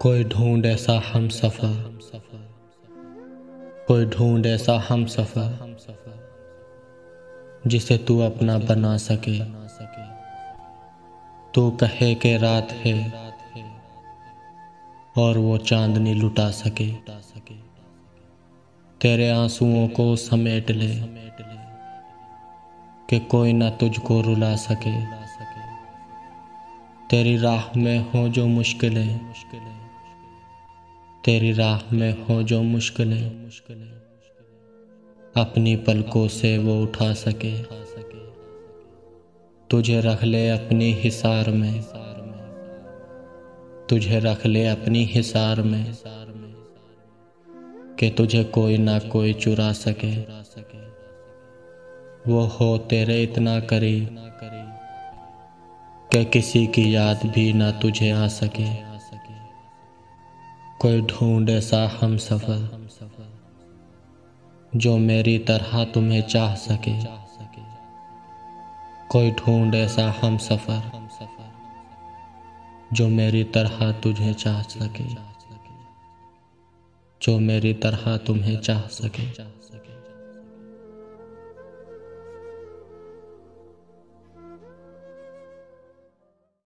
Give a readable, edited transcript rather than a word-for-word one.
कोई ढूंढ ऐसा हम सफर, कोई ढूंढ ऐसा हम सफर जिसे तू अपना बना सके। तू कहे के रात है और वो चांदनी लुटा सके। तेरे आंसुओं को समेट ले कि कोई ना तुझको रुला सके। तेरी राह में हो जो मुश्किलें, तेरी राह में हो जो मुश्किलें, अपनी पलकों से वो उठा सके। तुझे रख ले अपनी हिसार में, तुझे रख ले अपनी हिसार में, कि तुझे कोई ना कोई चुरा सके। वो हो तेरे इतना करीब कि किसी की याद भी ना तुझे आ सके। कोई ढूंढ ऐसा हम सफर जो मेरी तरह तुम्हें चाह सके। कोई ढूंढ ऐसा हम सफर जो मेरी तरह तुझे चाह सके, जो मेरी तरह तुम्हें चाह सके।